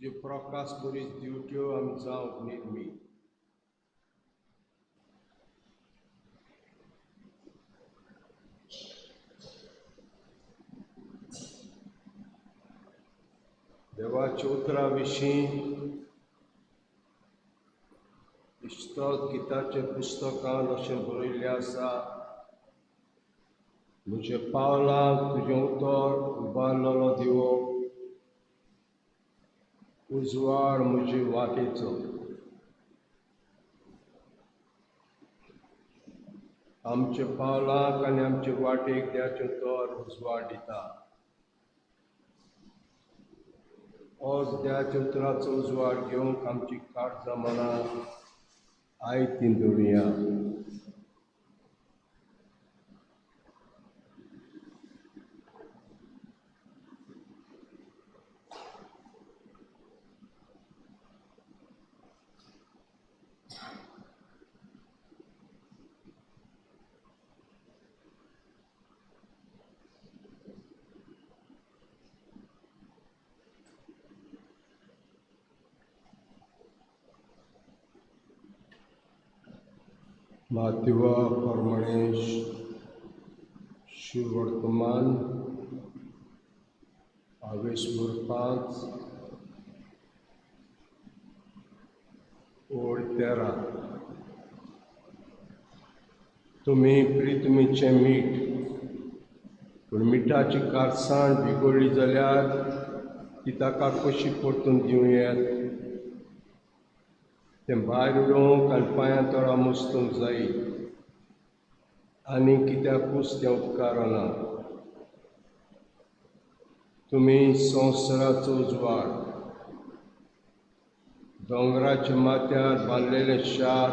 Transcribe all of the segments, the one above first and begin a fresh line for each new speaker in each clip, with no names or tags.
ज्यो प्रकाश बरी दिवट्यो आमी जावंक निर्मी. देवाच्या उतरा विशीं इश्तोद गिताच्या पुस्तकांत अशें बरयल्लें आसा, म्हजे पावलांक तुजें उतर उबारलेलो दिवो, उजवाड म्हजे वाटेचो. आमच्या पावलांक आनी आमचे वाटेक देवाचें उतर उजवाड दिता. ओज देवाच्या उतराचो उजवाड घेवंक आमची काळजां मनां आयतीन दवरुया. माथ्युवा परमणेश शिवर्तमान आवेशपूर 5 ओळ 13. तुमी प्रितमेचें मीठ, पूण मिठाची कारसाण बिगडली जाल्यार ती ताका कशी परतून दिवं तें भायर उडोवंक आनी पांयां तळा मुस्तूंक जायी, आनी कित्याकूच तें उपकारना. तुमी संवसाराचो उजवाड, दोंगराच्या माथ्यार बांदलेलें शार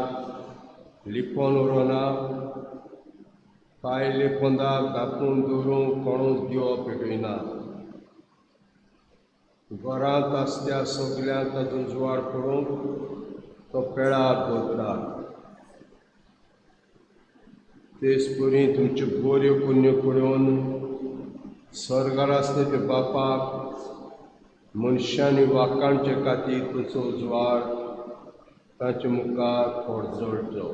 लिपोवन उरोना, कायले पोंदाक धापून दवरूंक कोणूच दिवो पेटयना. घरांत आसत्या सगल्यांक ताचो उजवाड पडूंक तो पेळार दवरता. तेच परी तुमच्यो बऱ्यो पुण्य पळोवन स्वर्गार आसले ते बापाक मनशांनी वाखाणचे खातीर तुजो उजवाड ताचे मुखार पडजळचो.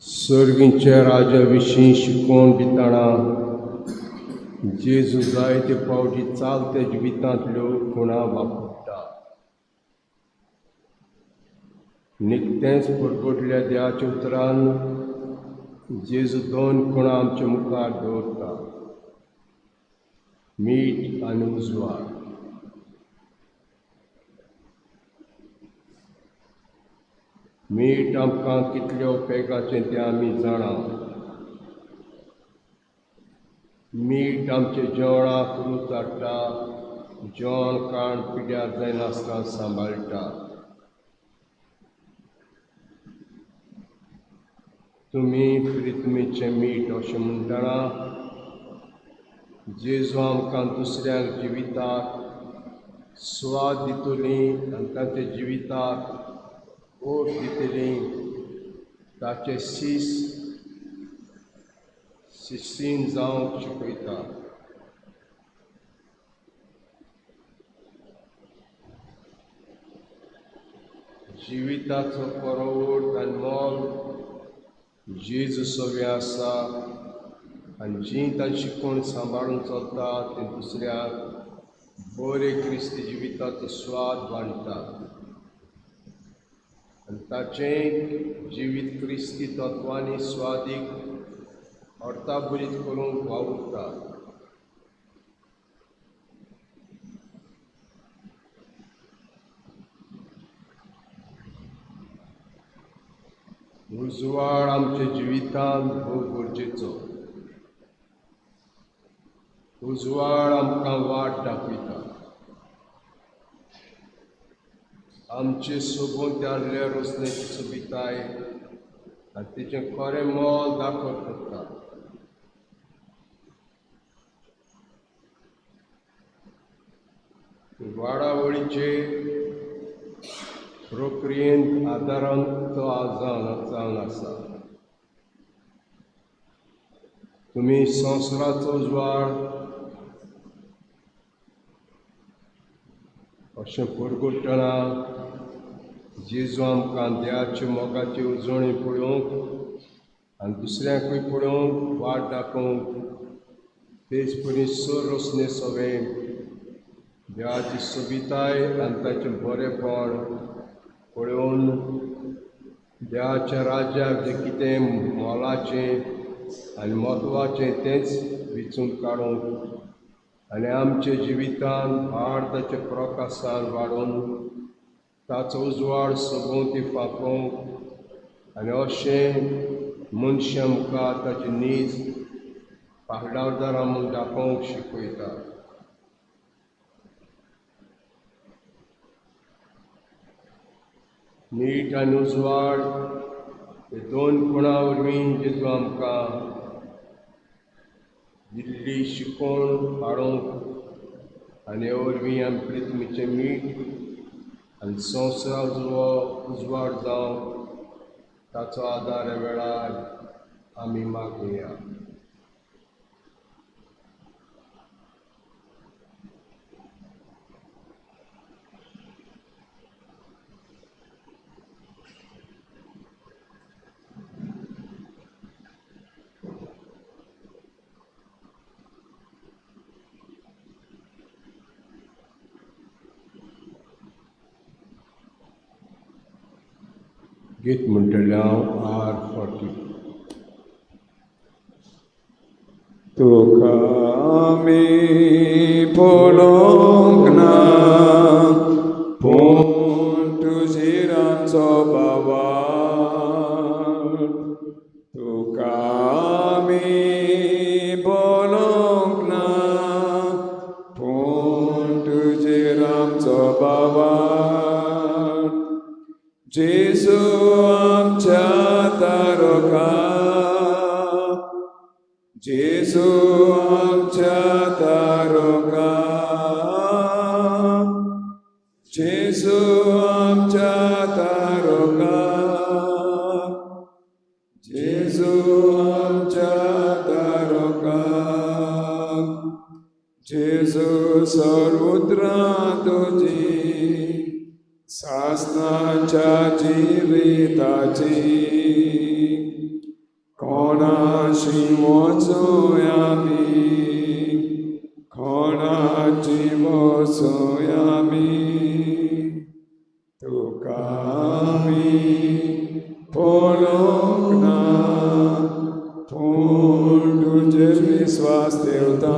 सर्गींच्या राजा विशीं शिकोवन दितना जेजू जायते फावटी चालत्या जिवितांतल्यो खुणां वापरता. निकतेंच परगटल्या देवाच्या उतरान जेजू 2 खुणां आमच्या मुखार दवरता: मीठ आनी उजवाड. मीठ आमकां कितल्या उपेगाचें तें आमी जाणा. मीठ आमच्या जेवणाक रूच हाडटा, जेवण खाण पिड्ड्यार जायनासतना सांबाळटा. तुमी प्रितमेचें मीठ अशें म्हणटना जेजू आमकां दुसऱ्यांक जिविताक स्वाद दितलीं आनी तांच्या जिविताक ओट दितलीं ताचे शिश्यीण जावंक शिकयता. जिविताचो परवड आनी मोल जेजू सवें आसा, आनी जीं ताची शिकवण सांबाळून चलता ते दुसऱ्याक बरे क्रिस्ती जिविताचो स्वाद वांटता आनी ताचें जिवीत क्रिस्ती तत्वांनी स्वादीक अर्थाबरीत करूंक वावुरता. उजवाड आमच्या जिवितांत भोव गरजेचो. उजवाड आमकां वाट दाखयता. आमचे सोबोत्यांतले रचनेची सोबिताय आनी तिचें खरें मोल दाखोवन करता. वाडावळीचे प्रक्रियेंत आदारान तो जावन आसा. तुमी संवसाराचो उजवाड अशें परगट्टना जेजू आमकां देवाचे मोगाची उजवणी पळोवंक आनी दुसऱ्यांकूय पळोवंक वाट दाखोवंक तेच परी सर रचने सवे देवाची सोबिताय आनी ताचें बरेंपण पळोवन देवाच्या राज्याक जें कितें मोलाचें आनी म्हत्वाचें तेंच वेंचून काडूंक आनी आमचे जिवितांत भारताच्या प्रकाशान वाडोवन ताचो उजवाड सभोवती फांकोवंक आनी अशें मनशां मुखार ताची नीज पागडावदारां म्हूण दाखोवंक शिकयता. नीट आनी उजवाड हे दोन कोणा वरवीं जेजू आमकां दिल्ली शिकोवन हाडूंक आनी हे वरवीं आमी पृथ्वीचें मीठ आनी संवसाराचो उजवाड जावं ताचो आदार ह्या वेळार आमी मागुया. गीत म्हणटलें हांव R40.
तुका आमी पळोवंक ना पूण तुजेर आमचो बाबा. तुका आमी पळोवंक ना पूण तुजेर आमचो बाबा. जेजू आमच्या तारका, जेजू आमच्या तारका, जेजू आमच्या तारका, जेजू आमच्या तारका. जेजू सर्वत्रां तुजी सासनाच्या जिविताची कोणाशी वचूं आमी, कोणाची वचूं आमी. तुका आमी पळोवंक ना पूण तुजेर विस्वास ठेवता.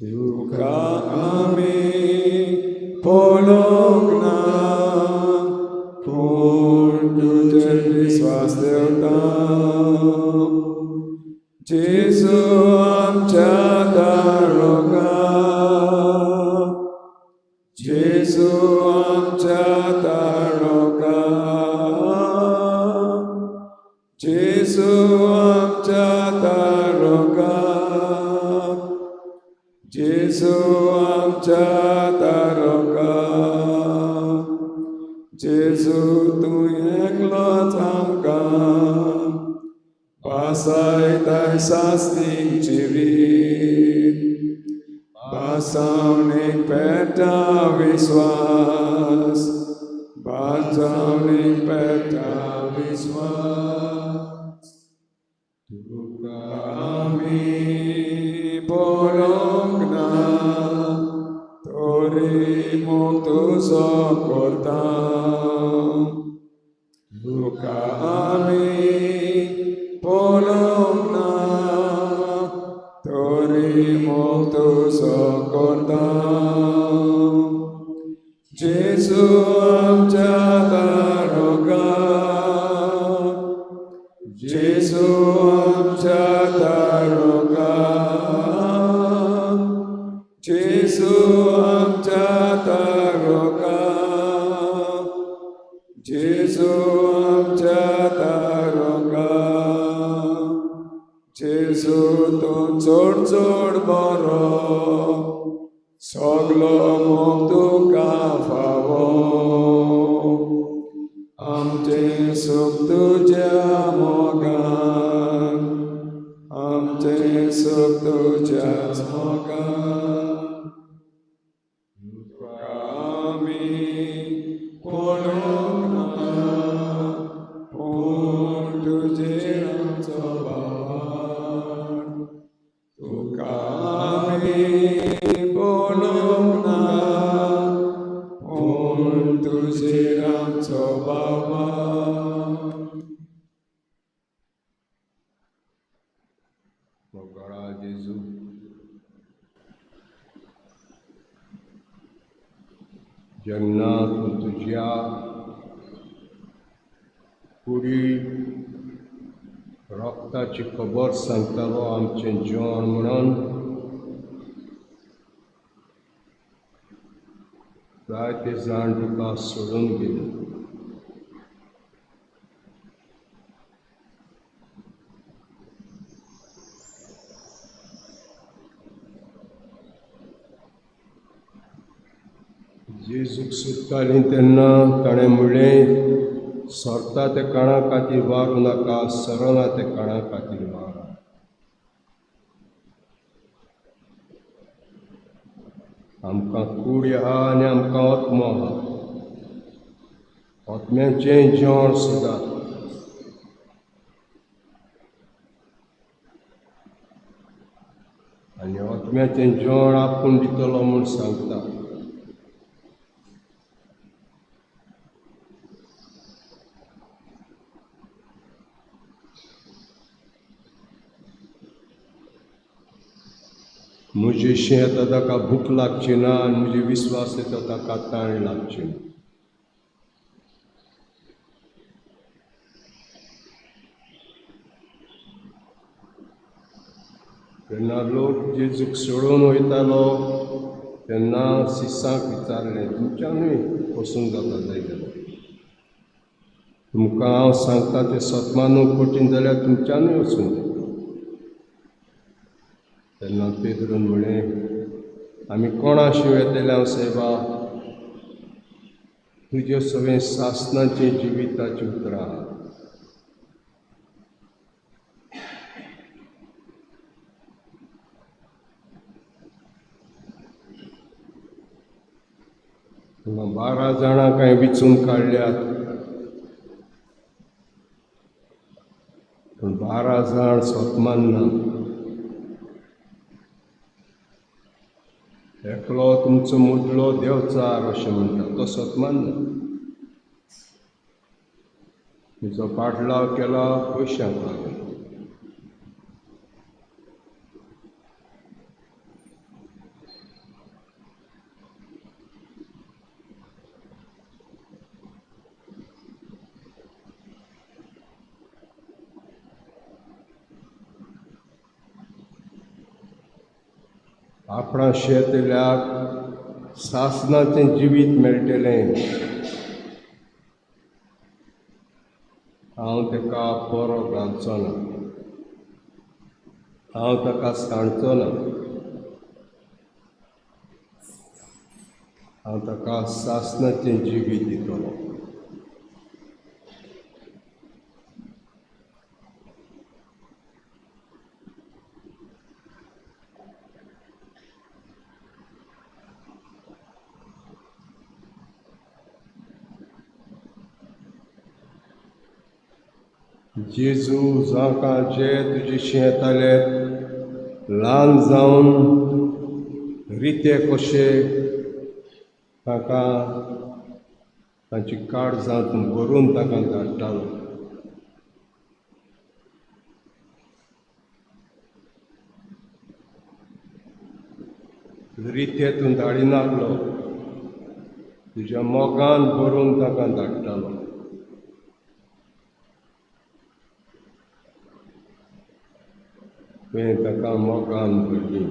तुका आमी पळोवंक ना पूण तुजेर विस्वास ठेवता. जेजू आमच्या तारका, जेजू आमच्या तारका, जेजू आमच्या तारका, जेजू आमच्या तारका. जेजू तूं एकलोच आमकां पासयताय सास्तीक जिवीत. बासावणेक पेटा विस्वास, बासावणेक पेटा विस्वास. तुका आमी पळोवंक ना तोरी मोग तुजो करता. तुका आमी पळोवंक ना तोरी मोग तुजो करता. जेजू आमच्या तारका, जेजू आमच्या तारका, जेजू आमच्या तारका, जेजू आमच्या तारका. जेजू तूं चड चड बरो soglo mok tuka fawo amte suk tuja mogan amte suk tuja mogan kami polona pon tujiran sobawan tu kami polona pon tujiran sobawan.
Moga Jesus Jagannath तुझ्या पुरी रक्ताची खबर सांगतालो आमचें जेवण म्हणून जायते जाण तुका सोडून गेले. जेजूक सोदतालीं तेन्ना ताणें म्हणलें सरता ते काणा खातीर वारूं नाका, सरना ते काणा खातीर वारा. आमकां कूड आहा आनी आमकां ओत्मो आहा. ओत्म्याचें जेवण सुद्दां आनी ओत्म्याचें जेवण आपूण दितलो म्हूण सांगता. म्हजें शें येता ताका भूक लागची ना आनी म्हजे विस्वास येता ताका ताण लागची ना. जेन्ना लोक जेजूक सोडून वयतालो तेन्ना सिसांक विचारलें तुमच्यानूय वचूंक जाता जाय जाल्यार. तुमकां हांव सांगता तें सतमानूंक कठीण जाल्यार तुमच्यानूय वचूंक जाता. तेन्ना पेद्रून म्हळें आमी कोणा शिवाय येतले हांव सायबा? तुजें सगळें सासणाचें जिविताचीं उतरां आहा. हांगा 12 जाणां कांय विचून काडल्यात पूण 12 जाण सतमान ना. एकलो तुमचो मुदलो देंवचार अशें म्हणटा तो सतमान ना. तुजो पाटलाव केला पयशांक लागून. आपणा शेतल्याक सासणाचें जिवीत मेळटलें. हांव ताका बरो घालचो ना, हांव ताका सांडचो ना, हांव ताका सासणाचें जिवीत दितलो. जेजू जांकां जे तुजेशी येताले ल्हान जावन रिते कशे ताका तांची काळजांत भरून ताका धाडटालो. रितेतून धाडिनासलो, तुज्या मोगान भरून ताका धाडटालो. तुवें ताका मोगान भरली.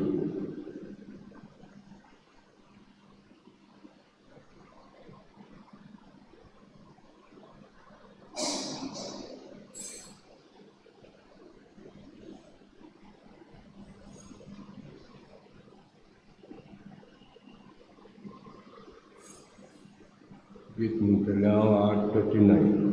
गीत म्हणटलें हांव 8:39.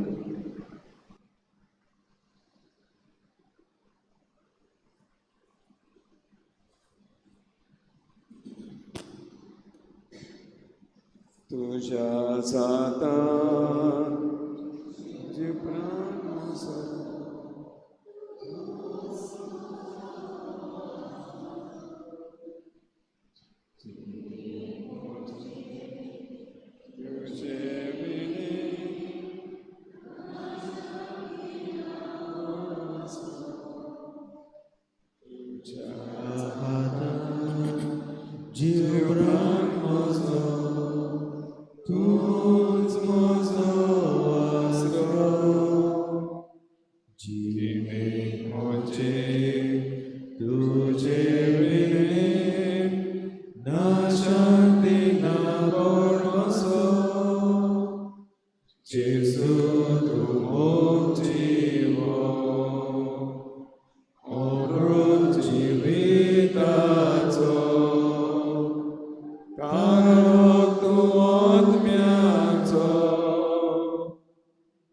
तुझ्या जाता जे प्राण जीव प्राण म्हजो तूंच म्हजो आसरो जिणेक म्हजे तुजे विणे ना शांती ना भरोसो जेजू तूं मोग जिवो अमृत जिविताचो काळोख तूं आत्म्याचो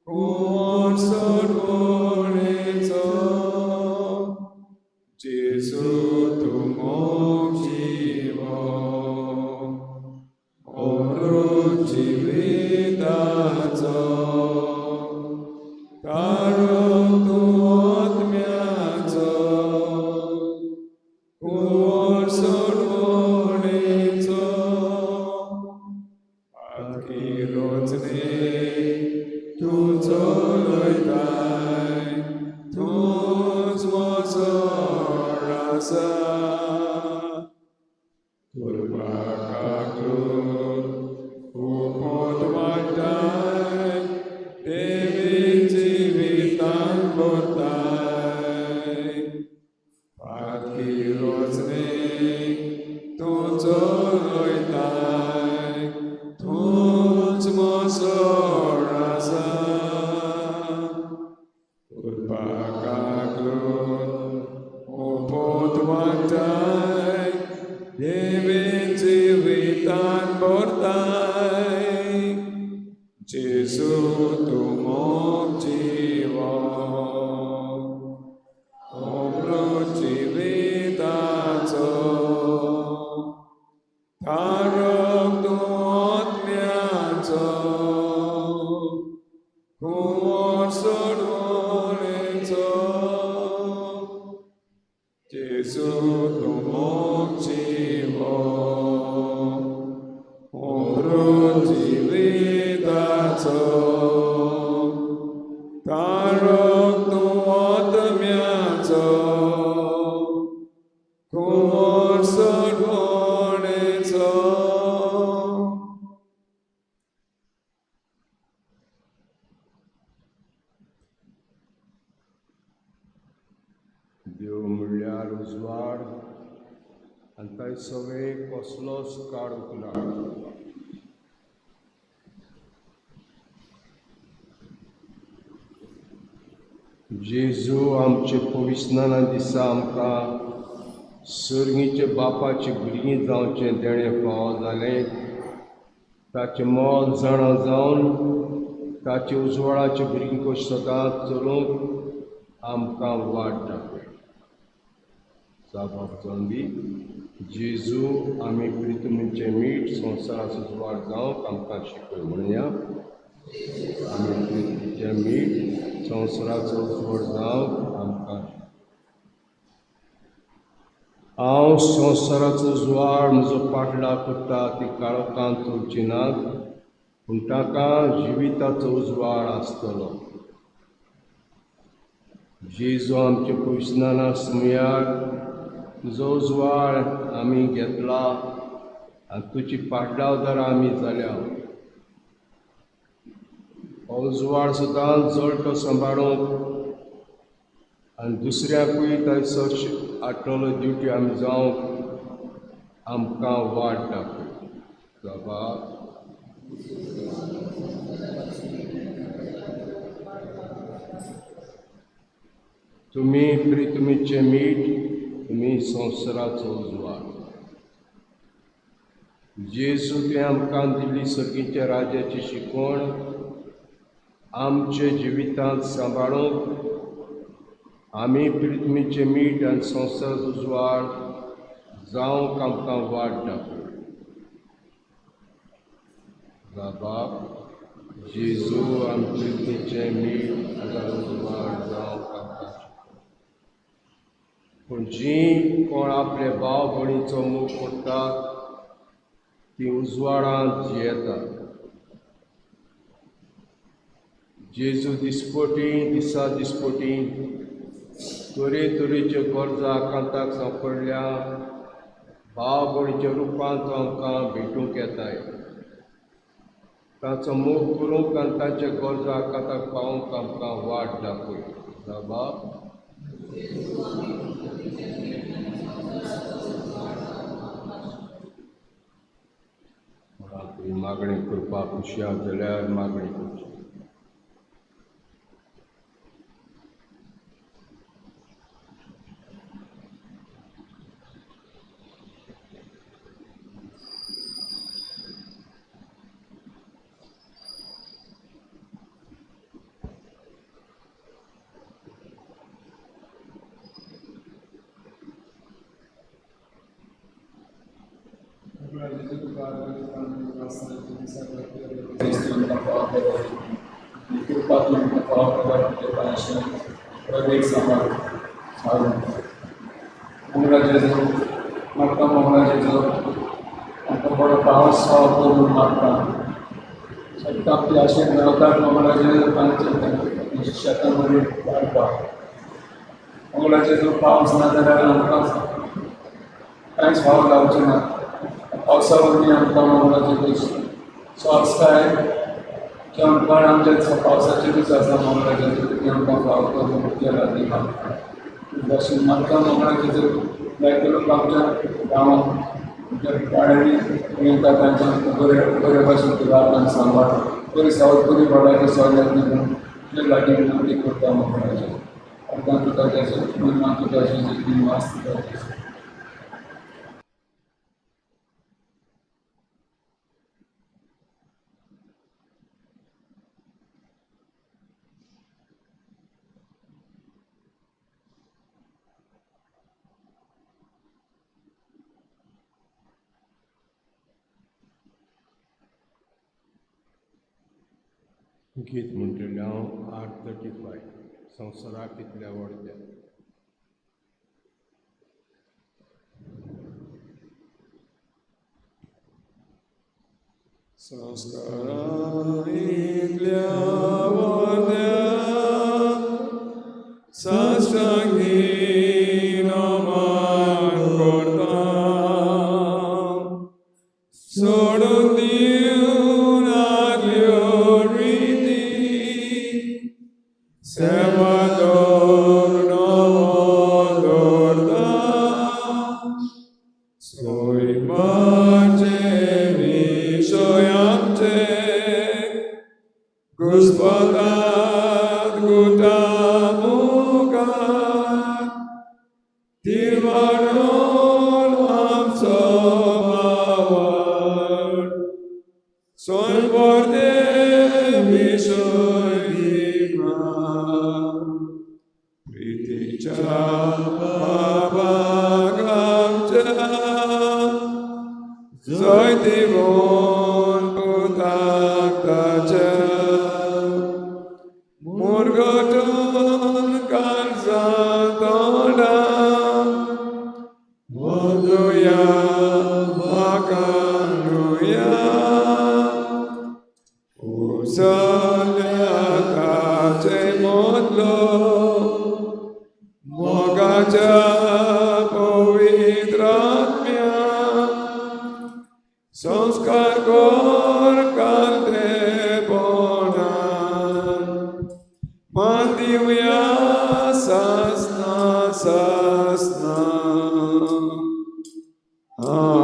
कोण सोडवणेचो जेजू तूं मोग जिवो अमृत जिविताचो काळोख तूं आत्म्याचो कोण सोडवणेचो आखी रोजने तूं चलयताय तूंच म्हजो आसा करपाक उमोद वाडटाय देवी जिवितान भरताय आखी रोजने तूं चलयताय तूंच म्हजो आसा करपाक उमोद वाडटाय देवी जिवितान भरताय जेजू तूं मोग जिवो अमृत जिविताचो काळोख तूं आत्म्याचो कोण सोडवणेचो जेजू तूं मोग जिवो अमृत जिविताचो काळोख तूं आत्म्याचो कोण सोडवणेचो
देव म्हणल्यार उजवाड आनी थंय सगळे कसलोच काळोख ना. जेजू आमचे पवित्रस्नाना दिसा आमकां सर्गीचे बापाचे भुरगीं जावचें देणें फावो जालें. ताचें मोल जाणा जावन ताचे उजवाडाचे भुरगीं कशें सदांच चलूंक आमकां वाट दाखय. जावप बी जेजू आमी प्रितुमेचें मीठ संवसाराचो उजवाड जावंक आमकां शिकय म्हणया. आमी प्रितुमेचें मीठ संवसाराचो उजवाड जावंक आमकां. हांव संवसाराचो उजवाड म्हजो पाटला करता ती काळोखांत चलची नात पूण ताका जिविताचो उजवाड आसतलो. जेजू आमच्या पवित्रस्नाना समयार तुजो उजवाड आमी घेतला आनी तुजी पाटलावदारां आमी जाल्या. हो उजवाड सदांच जळटो सांबाळूंक आनी दुसऱ्यांकूय थंयसर हाडटलो दिवटी आमी जावंक आमकां वाट दाखय. बाबा तुमी प्रितुमेचें मीठ तुमी संवसाराचो उजवाड. जेजू तुवें आमकां दिल्ली सर्गीच्या राजाची शिकवण आमचे जिवितांत सांबाळूंक आमी पृथ्वीचें मीठ आनी संवसार उजवाड जावंक आमकां वाट दाखय. बाब जेजू आमी पृथ्वीचें मीठ आनी उजवाड जावंक आमकां. पूण जीं कोण आपले भाव भयणीचो मोग करतात ती उजवाडांत जियेतात. जेजू दिसा दिसपोटी तरेतरेच्यो गरजा आकांताक सांपडल्या भाव भयणीच्या रुपांत तो आमकां भेटूंक येताय. ताचो मोग करूंक आनी तांचे गरजा आकांताक पावोवंक आमकां वाट दाखय. बाब मागणी करपाक हुशार जाल्यार मागणी करची.
बरो पावस करून मागता आपली आशेक मेळटात मंगळाचे शेतांमध्ये काडपाक. मंगळाचे जर पावस ना जाल्यार आमकां कांयच भाव जावचें ना. पावसा वरवीं आमकां मंगळाचे सोर्स काय किंवा पण आमचे पावसाचे दीस आसा मंगळाचे आमकां भाव करून केला दिता. जशें म्हाका मंगळाचे जर जाय करून आमच्या गांवांत गाड्यांनी येतात तांच्या बरे भाशेन राखण सांबाळ बरी सावध बरी बडायची सवलत दिवन लागीं विनंती करता मंगळाचे. आमकां तुका तेचो महिमा तुका तेची वास तुका तेची.
गीत म्हणटलें हांव 8:35 संवसाराक कितल्या व्हडल्या.
संस्कारा इतल्या व्हडल्या साश्टांगी नमन करता. सोडून दिवन आगल्यो रिती सेवा दवरून नवो दवरता. सोयमाचे विशय आमचे घुस्पतात गुटा मुखार. तीर वाडून आमचो वावर सोय परते विशय प्रितीच्या बाबाक आमच्या जय दिवून पुताक ताच्या मुरगटून काळजां तोंडां वदुया म्हाका नुया. उजळल्या ताचे मोदलो मोगाच्या पवित्र आत्म्या संस्कार कर कांते पोणान मान दिवया सासना सासना. आमेन.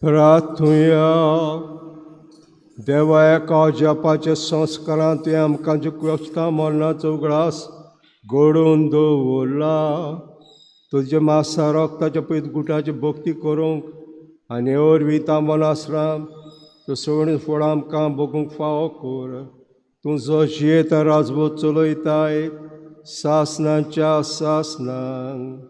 प्रार्थुया. देवा एका जपाच्या संस्कारांत तुवें आमकां जिकोश्ता मरणाचो उगडास घडोवन दवरला. तुज्या मासा रोगताच्या पयत गुटाची भक्ती करूंक आनी अरविता मनासराम तूं सगळें फुडें आमकां बगूंक फावो कर. तूं जो जियेत राजवट चलयताय सासनांच्या सासनांक.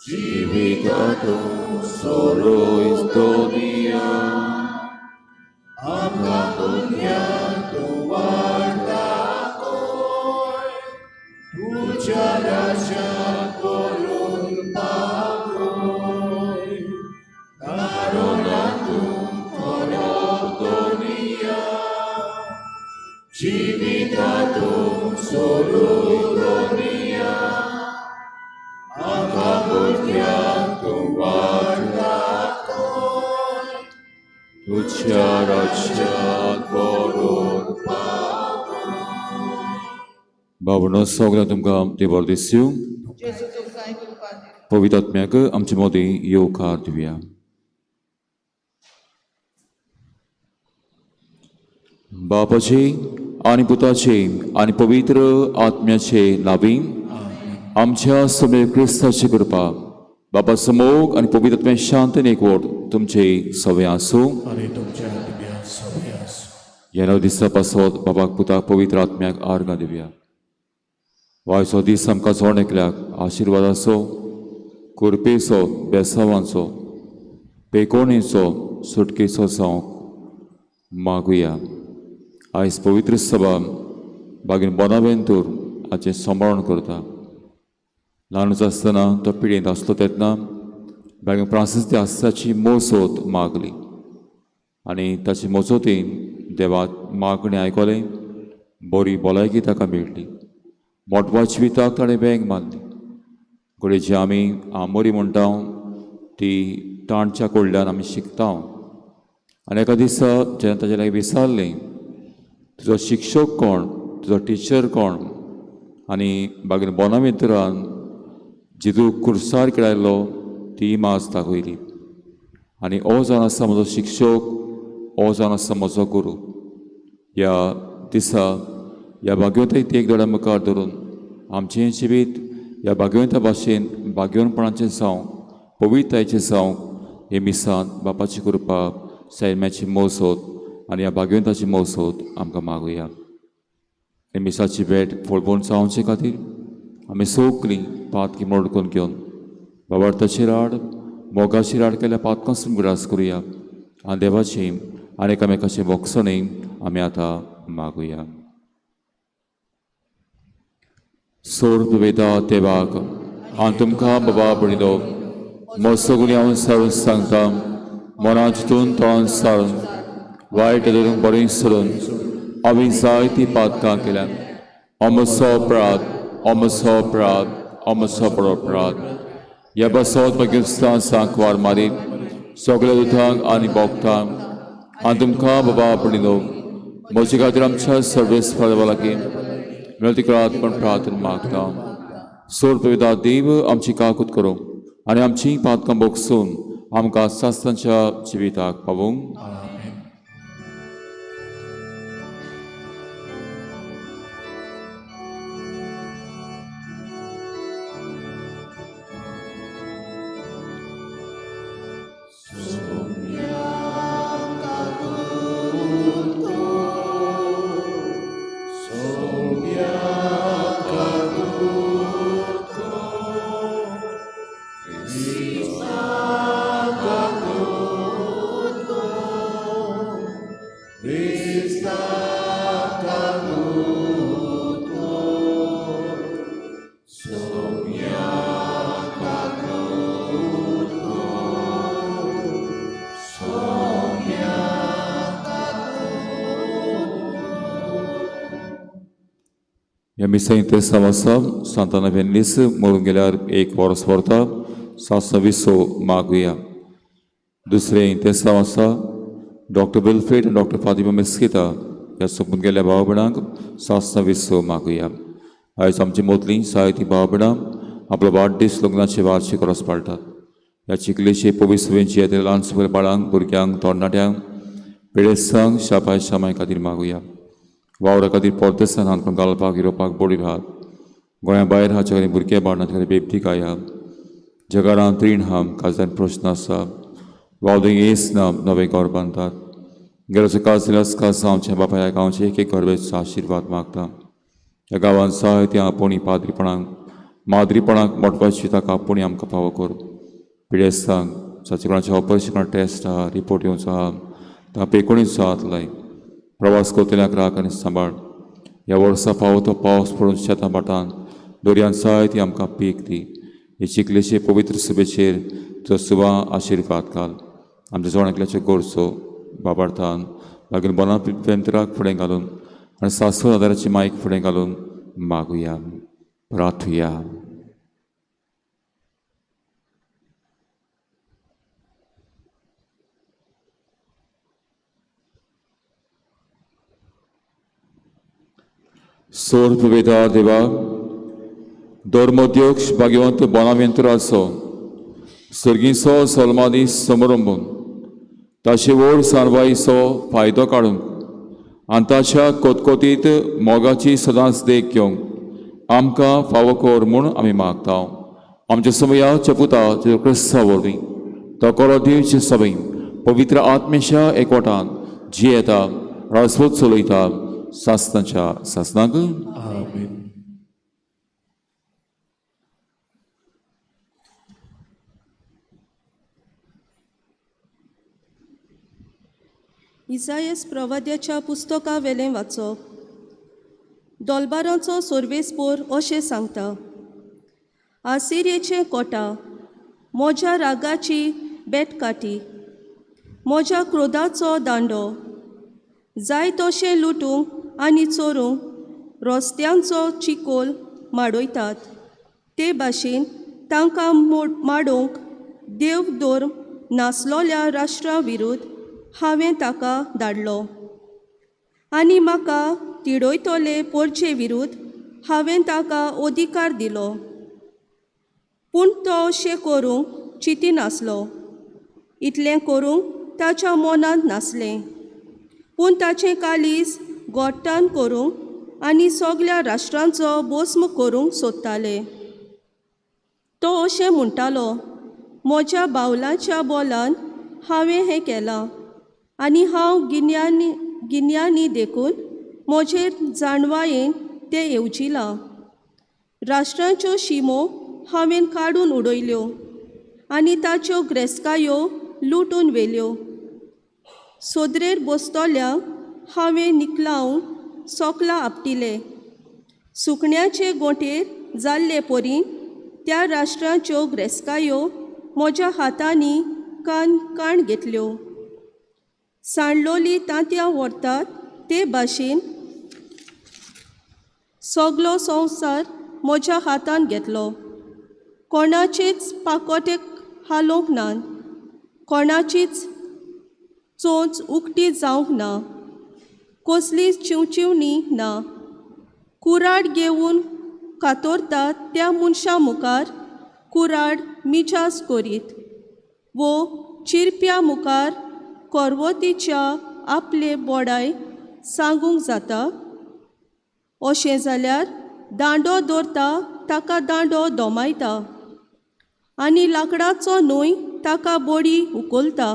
জীবিকাতুম solo historia, amkapunyatum wartakoi, tuja raja korun pakoi, karunatum korotonia, জীবিকাতুম solo historia, amkapunyatum wartakoi, tuja raja korun pakoi. बाबनो सगळ्यांक तुमकां देवार दिसूं. पवित्र आत्म्याक आमचे मदीं येवकार दिवया. बापाचे आनी पुताचे आनी पवित्र आत्म्याचे नांवी आमच्या सगळे क्रिस्ताची कृपा बापा समोग आनी पवित्र आत्म्या शांतीन एकवट तुमचे सवय आसूं. ह्या नव दिसा पासत बापाक पुताक पवित्र आत्म्याक आर्गां दिवया. वायचो दीस आमकां जोड एकल्याक आशिर्वादाचो, कुरपेचो, बेसांवांचो, पेकोणेचो, सुटकेचो जावंक मागुया. आयज पवित्र सभा बागीन बोनावेंतूर हाचें सांबाळून करता. ल्हानूच आसतना तो पिडेंत आसलो तेन्ना बागीन फ्रांसीस de Asसाची मोसत मागली आनी ताची मोसतीन देवाक मागणी आयकलें. बरी भलायकी ताका मेळ्ळी. मोटवाच्या विताक ताणें वेंग मारली. घडये जी आमी आमोरी म्हणटा ती ताणच्या कडल्यान आमी शिकता. आनी एका दिसा जेन्ना ताचे लागीं विचारलें तुजो शिक्षक कोण, तुजो टिचर कोण, आनी बागीन बोनावेंतुरान जितू कुर्सार खेळायलो ती माज दाखयली. आनी हो जावन आसा म्हजो शिक्षक, हो जावन आसा म्हजो गुरू. ह्या दिसा ह्या भाग्यवंताक एक दोळ्या मुखार धरून आमचें जिवीत ह्या भाग्यवंता भाशेन भाग्यवनपणाचें जावं, पवित्रतायेचें जावं हे मिसान बापाची कृपा, सैम्याची मौसत आनी ह्या भाग्यवंताची मौसत आमकां मागुया. हे मिसाची भेट फळभूण जावचे खातीर आमी सगळीं पातकी मोडकून घेवन बाबार्थाची राड, मोगाची राड केल्या पातकांसून गुडास करुया. आनी देवाची आनी एकामेकाचे मोगसणी आमी आतां मागुया. सोर्प वेदा देवाक हांव तुमकां बाबा पडिलो मोसो गुणी हांव सारून सांगता. मना चिंतून तोंड सारून वायट धरून बरें सरून हांवें जायतीं पातकां केल्यात. अमसो अपराध, अमसो अपराध, अमसो बरो अपराध. ह्या बसत पाकिस्तान सांक वार मारीत सगळ्या दुतांक आनी भोगतांक हांव तुमकां बाबा पडिलो म्हजे खातीर आमच्या सर्वेस्पर लागीं मेळतिकात पण प्रार्थना मागता. सोड पविता देव आमची काकूत करूं आनी आमची पातकां भोगसून आमकां सासनाच्या जिविताक पावूंक. ह्या मिसांनी ते समस्या सांताना वेन्नीस मरून गेल्यार एक वर्स व्हरता 720 मागुया. दुसरे ते समस्या डॉक्टर विल्फ्रेड आनी डॉक्टर फातिमा मेस्किता ह्या सोपून गेल्या भाव भयणांक 720 मागुया. आयज आमची मोतलीं जायतीं भाव भयणां आपलो वाडदीस लग्नाचे वार्षिक वरस पाळटात. ह्या चिकलेचे पवित्र सभेची येते ल्हान सगळ्या बाळांक भुरग्यांक तरणाट्यांक पेडेसांक शापाय शामाय खातीर मागुया. वावरा खातीर परदेसांत हांकां घालपाक येवपाक बडी राहात. गोंया भायर हाचे खातीर भुरगे बाळांचे खातीर बेबती काया. जगारांत रीण हाम काजान प्रश्न आसा. वावदें येस ना नवें घर बांदतात. गेलोचो काज दिल्यास काज आमच्या बापाय ह्या गांवचे एक घरवेचो आशिर्वाद मागता. ह्या गांवांत जायत्या आपुणी पाद्रीपणांक माद्रीपणांक मोटवाची ताका आपुणी आमकां फावो कर. पिडेस्तांक जाचे कोणाचें ऑपरेशन टेस्ट आहा रिपोर्ट येवचो आहा ताका 19 हात लाय. प्रवास करतल्याक राख आनी सांबाळ. ह्या वर्सा फावो तो पावस पडून शेतां भाटांत दर्यांत जायती आमकां पीक दी. हे चिकलेचे पवित्र सभेचेर तुजो सुवा आशिर्वाद घाल. आमच्या जोणाकल्याच्यो गोरसो बाबार्थान लागीं बोना पेंतराक फुडें घालून आनी सासव आदाराची मायक फुडें घालून मागुया. प्रार्थुया. Sorvevedad deva, dormodiox bhagavant bonaventuralso, सर्गीचो सलमादी समरंभून ताचे वड सारवाईचो फायदो काडून आनी ताच्या कोतकोतीत मोगाची सदांच देख घेवंक आमकां फावो कर म्हूण आमी मागता. आमच्या समयाच्या पुता क्रिस्ता वरवीं तो कोरो दिवचे सभेन पवित्र आत्मेच्या एकवटान जियेता राजपूत चलयता सासनाच्या सासनाक.
इसायस प्रवाद्याच्या पुस्तका वेलें वाचप. दोलबारांचो सोर्वेस्पोर अशें सांगता. आसिरियेचें कोटा, म्हज्या रागाची बेटकाठी, म्हज्या क्रोधाचो दांडो, जाय तशें लुटूंक आनी चोरूंक रस्त्यांचो चिकोल माडयतात. ते भाशेन तांकां माडोवंक देवधर्म नासलोल्या राष्ट्रां विरुद्ध हांवें ताका धाडलो आनी म्हाका तिडयतले पोरचे विरुद्ध हांवें ताका अधिकार दिलो. पूण तो अशें करूंक चिंतिनासलो. इतलें करूंक ताच्या मनांत नासलें. पूण ताचें कालीज गोट्टान करूंक आनी सगळ्या राष्ट्रांचो भस्म करूंक सोदताले. तो अशें म्हणटालो, म्हज्या बावलाच्या बोलान हांवें हें केलां आनी हांव गिन्यांनी देखून म्हजेर जाणवायेन ते येवजिलां. राष्ट्रांच्यो शिमो हांवें काडून उडयल्यो आनी ताच्यो ग्रेस्कायो लुटून व्हेल्यो. सोदरेर बसतल्यांक हांवें निकलावन सोकलां आपटिले. सुकण्याचे गोंठेर जाल्ले परीन त्या राष्ट्रांच्यो ग्रेस्कायो म्हज्या हातांनी काण घेतल्यो. सांडलोली तांत्यां व्हरतात ते भाशेन सगलो संवसार म्हज्या हातान घेतलो. कोणाचेच पाकोटेक हालोवंक ना, कोणाचीच चोंच उक्ती जावंक ना, कसलीच चिवचिवणी ना. कुराड घेवन कातोरतात त्या मनशा मुखार कुराड मिचास करीत वो चिरप्या मुखार कोरवतीच्या आपले बोडाय सांगूंक जाता. अशें जाल्यार दांडो दवरता ताका दांडो दोमायता आनी लांकडाचो न्हूय ताका बडी उखलता.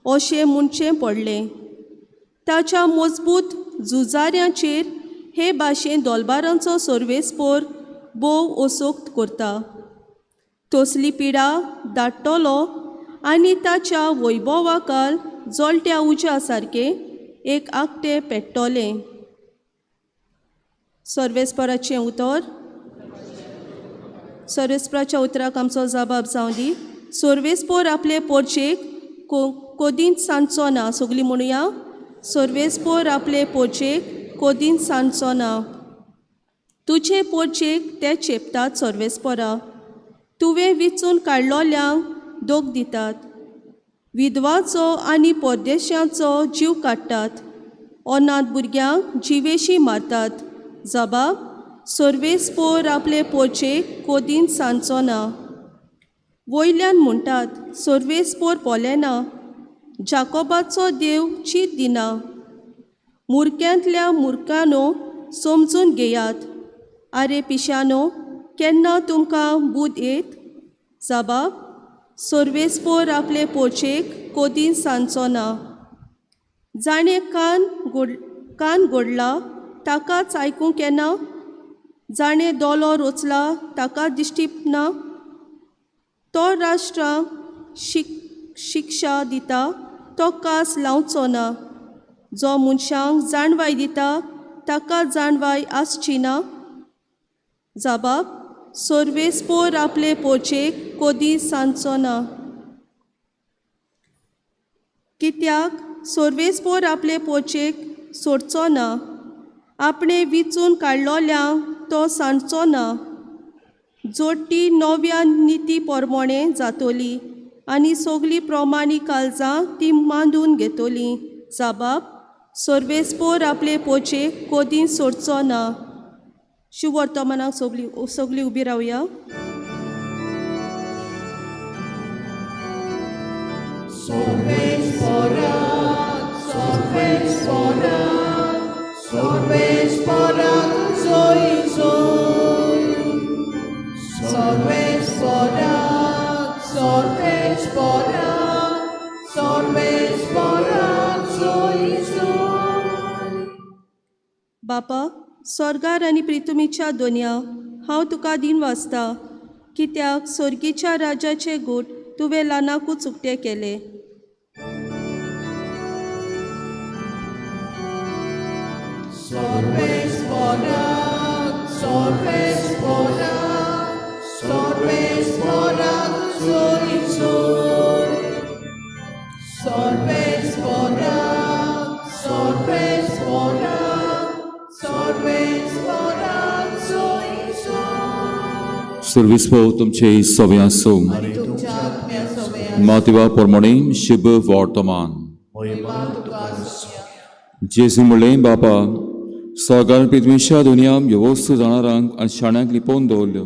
अशें म्हणचें पडलें. ताच्या मजबूत झुजाऱ्यांचेर हे भाशेन दोलबारांचो सर्वेस्पोर बोव ओसोक्त करता. तसली पिडा धाडटलो आनी ताच्या वैभवाकाल जळट्या उज्या सारके एक आकटें पेट्टोलें. सर्वेस्पराचें उतर. सर्वेस्पराच्या उतराक आमचो जबाब जावं दी. सर्वेस्पोर आपले पोरचेक कोदींच सांडचो ना. सगलीं म्हणुया. सर्वेस्पोर आपले पोरचेक कोदींच सांडचो ना. तुजे पोरचेक ते चेपतात सर्वेस्पोरा. तुवें विचून काडलोल्यांक दोग दितात. विधवाचो आनी परदेशांचो जीव काडटात. अनाथ भुरग्यांक जिवेशी मारतात. जबाब. सर्वेस्पोर आपले पोरचेक कोदींच सांडचो ना. वयल्यान म्हणटात सर्वेस्पोर पोलेना. जाकोबाचो देव चीत दिना. मुर्ख्यांतल्या मुर्खानो समजून घेयात. आरे पिशानो, केन्ना तुमकां बूद येत? जबाब. सर्वेस्पोर आपले पोरचेक कोदींच सांडचो ना. जाणें कान घोडला ताकाच आयकूंक येना. जाणें दोलो रोचला ताका दिश्टी ना. तो राष्ट्रांक शिक्षा दिता तो कास लावचो ना. जो मनशांक जाणवाय दिता ताका जाणवाय आसची ना. जबाब. सर्वेस्पोर आपले पोरचेक कोदींच सांडचो ना. कित्याक सर्वेस्पोर आपले पोरचेक सोडचो ना. आपणे विचून काडलोल्यांक तो सांडचो ना. जोडटी नव्या निती पोरमोणें जातोली आनी सगलीं प्रमाणीक काळजां ती मांडून घेतोली. जबाब. सर्वेस्पोर आपले पोरचेक कोदींच सोडचो ना. शुभ वर्तमानाक सगलीं उबी रावया. बापा, स्वर्गार आनी पृथ्वीच्या दोनया, हांव तुका दिनवासता. कित्याक स्वर्गीच्या राजाचे गूट तुवें ल्हानाकूच उक्ते केले.
सर्वेस्पो तुमचे सवे आसूं. मातवा प्रमाणे शुभ वर्तमान. जेजू म्हणलें, बापा, स्वर्गार पृथ्वीच्या दुनिया ह्यो वस्तू जाणारांक आनी शाण्यांक लिपोवन दवरल्यो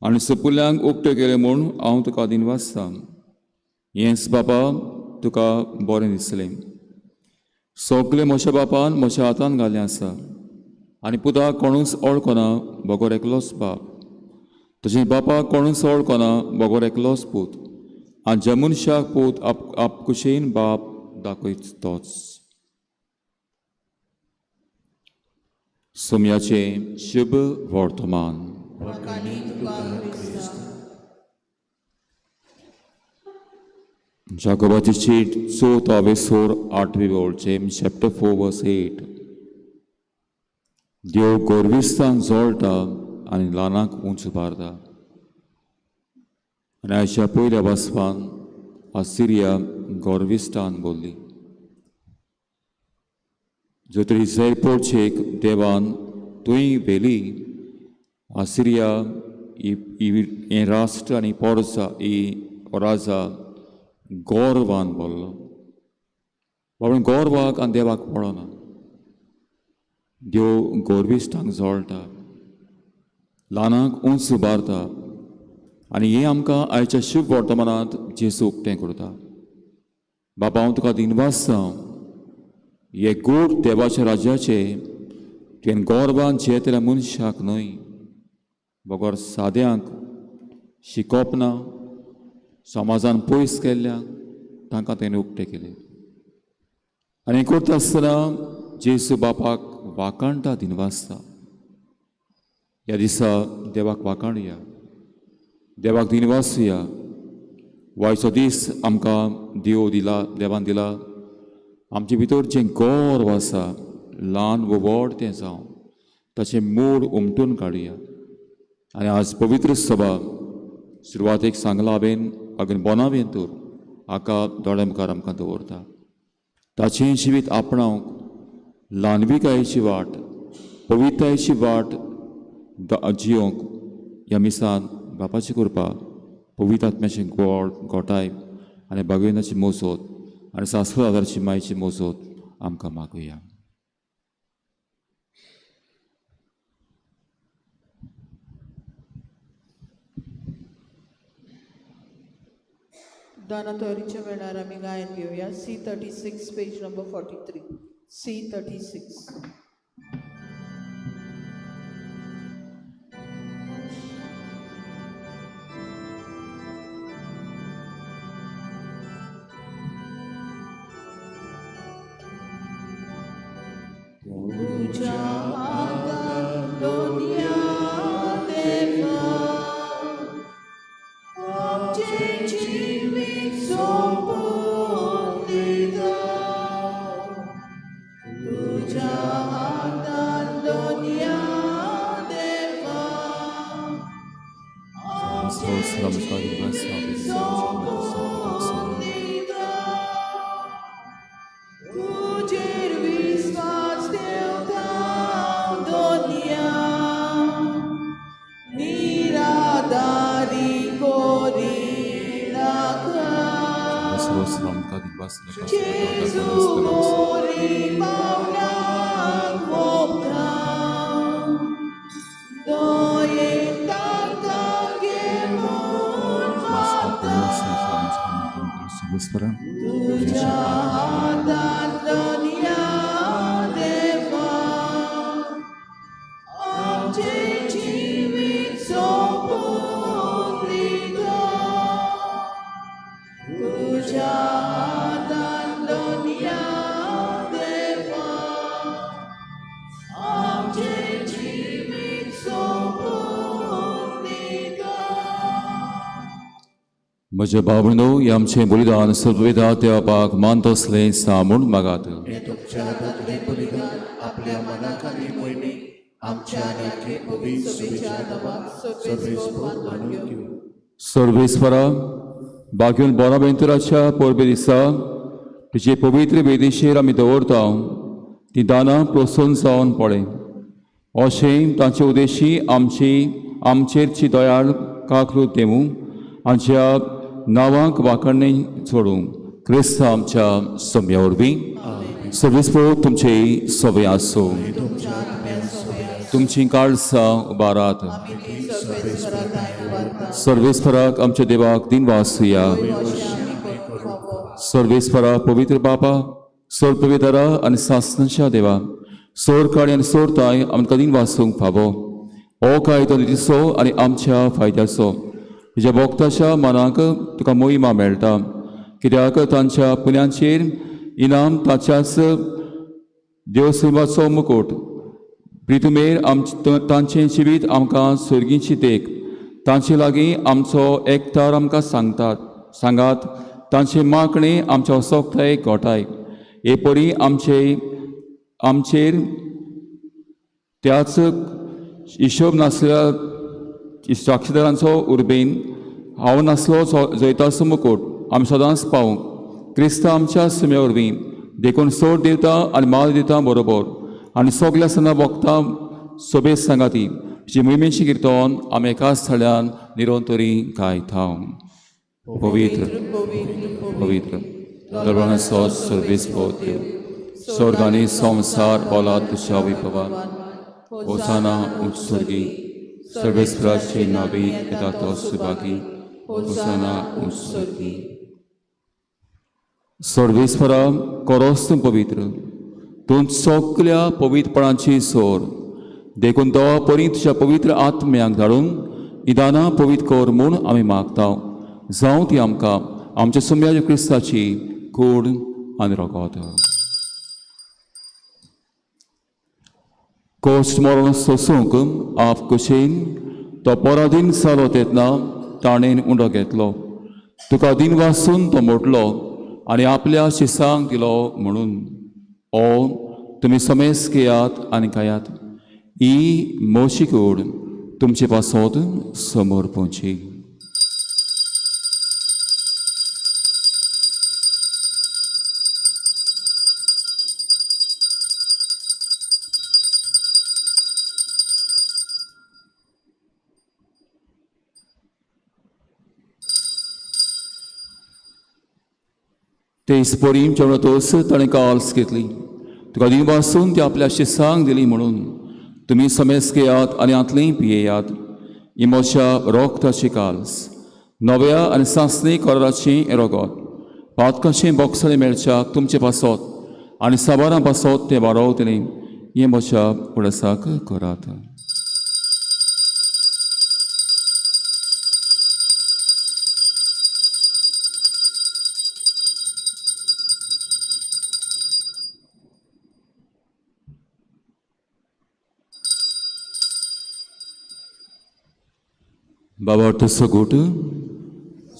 आनी सपुल्यांक उक्त्यो केल्यो म्हूण हांव तुका दिनवासता. हेंच बापा तुका बरें दिसलें. सगलें म्हज्या बापान म्हज्या हातान घाल्लें आसा आनी पुताक कोणूच वळखना, बगोर एकलोच बाप. तशेंच बापाक कोणूच वळखना, बगोर एकलोच पूत. आनी ज्या मनशाक पूत आपकुशेन बाप दाखयत तोच. सोमयाचें शुभ वर्तमान. जाकोबाची चीट 4:8 वळचें चॅप्टर 4:8. देव गोरविस्तांक जोडटा आनी ल्हानाक उंच उबारता. आनी आयच्या पयल्या वाचपान असिरिया गोरविस्तान बोल्ली. जो तरी इस्रायल पोरचेक देवान तुवें वेली, असिरिया हें राष्ट्र आनी पोरसा ही राजा गौरवान बोल्लो. बाबा गौरवाक आनी देवाक पडना. देव गोरविस्तांक जोडटा, ल्हानाक उंच उबारता. आनी हें आमकां आयच्या शुभ वर्तमानांत जेजू उक्तें करता. बाबा, हांव तुका दिनवासता. हे गूढ देवाच्या राज्याचे तुवें गौरवान जेतल्या मनशाक न्हय, बगोर साद्यांक, शिकोप ना, समाजान पयस केल्ल्यांक तांकां तेणें उक्तें केलें. आनी हें करता आसतना जेजू बापाक वाखाणटा दिनवासता. ह्या दिसा देवाक वाखाणुया, देवाक दिनवासुया. वायचो दीस आमकां देवान दिला आमचे भितर जें गर्व आसा ल्हान वो व्हड तें जावं ताचें मूळ उमटून काडुया. आनी आज पवित्र सभा सुरवातेक सांगला हांवें अगेन बोनावेंतूर हाका दोळे मुखार आमकां दवरता. ताचें जिवीत आपणावंक ल्हानविकायेची वाट पवित्रतायेची वाट जियोंक ह्या मिसान बापाची कृपा पवित्र आत्म्याचें गोठाय आनी भगवंताची मोजत आनी शास्त्र आदाराची मायेची मोजत आमकां मागुया.
दानातोरीच्या वेळार आमी गायन घेवया. C36 page number 43. C36. तुझ्या हातात दुनिया देवा आमचे जीवित सोपून दिता. तुझ्या हातात दुनिया देवा आमचे जीवित सोपून दिता. तुझेर विश्वास ठेवता दुनिया निराधारी कोरी नाका. जेजू मोरी पावलाक मोगता दोये ताका घेऊन मागता. तुझ्या हातात दुनिया देवा आमचे जीवित सोपून दिता. तुझ्या हातात दुनिया देवा आमचे जीवित सोपून दिता.
म्हज्या भावनो हे आमचें बलिदान सत्वेदा देवापाक मानत असलें सामून मागात.
हे तुमच्या हातांतलें बलिदान आपल्या मनाखाली मोयणी आमच्या आनी आख्खे पवित्र सभेच्या नांवान सर्वेस्पद मानून घेवं.
सर्वेस्परा बागेन बोनावेंतुराच्या परबे दिसा तुजे पवित्र वेदेचेर आमी दवरता ती दानां प्रोत्सोन जावन पळय. अशें तांचे उद्देशी आमचेरची दयाळ काकूट देवूं आमच्या नांवांक वाकणें सोडूं क्रिस्त आमच्या सोम्या वरवीं. सर्वेस्पर तुमचे सवे आसूं. तुमची काळसां उबारात. सर्वेस्पराक आमच्या देवाक दिनवास दिया. सर्वेस्परा पवित्र बापा सोर पवित्रा आनी सासणाच्या देवा सोर काळी आनी सोरताय आमकां दिनवासूंक फावो. हो कायदो दिसो आनी आमच्या फायद्याचो. तुज्या भक्ताच्या मनाक तुका मोहिमा मेळटा कित्याक तांच्या पुण्यांचेर इनाम ताच्याच देवसेवाचो मुकुट. प्रितुमेर तांचें जिवीत आमकां स्वर्गीची देख. तांचे लागीं आमचो एकतार आमकां सांगात. तांचे मागणे आमच्या सोगताय गोठाय. हे परी आमचेर त्याच हिशोब नासल्या साक्षीदारांचो उर्बेन हांव नासलो जैताचो मुकुट आमी सदांच पावूंक. क्रिस्त आमच्या सुम्या वरवीं देखून सोड दिता आनी माल दिता बरोबर आनी सगल्या सणा वखदां सोबेत सांगाती जी मोहिमेची किर्तन आमी एकाच थळ्यान निरंतरी गायता. पवित्र पवित्र दरबाराचो सर्वेस्पद देव स्वर्ग आनी संवसार बोला तुज्या विभवान. होसाना उच्च स्वर्गी सर्वेस्पराचे नावी येता तो सुभागी. होसाना उच्च स्वर्गी. सर्वेस्परा कोरोस तूं पवित्र. तूं सगल्या पवित्रपणाची सोर देखून देवा परी तुज्या पवित्र आत्म्याक धाडून इदानां पवित्र कर म्हूण आमी मागता. जावं ती आमकां आमच्या सुम्या क्रिस्ताची कूड आनी रगत. कोश्ट मरण सोसूंक आप कुशेन तो पराधीन जालो तेन्ना ताणेन उंडो घेतलो. तुका दिन वासून तो मोडलो आनी आपल्या शिसांक दिलो म्हणून ओ तुमी समेस घेयात आनी खायात. ही मोशी कूड तुमचे पासत समोर पोवची. ते इस्पोरीम जेवणातोस ताणें काल्स घेतली. तुका दिवपासून ती आपल्या शिसांक दिली म्हणून तुमी समेस घेयात आनी आतलीं पियेयात. ही म्हज्या रोगताची काल्स. नव्या आनी सासणी कराराचीं एरोगोत. पातकाचें बोक्साळें मेळच्याक तुमचे पासत आनी साबारां पासत तें वाडोवतलीं. हें म्हज्या पुरसाक करात. बाबा तसो गोट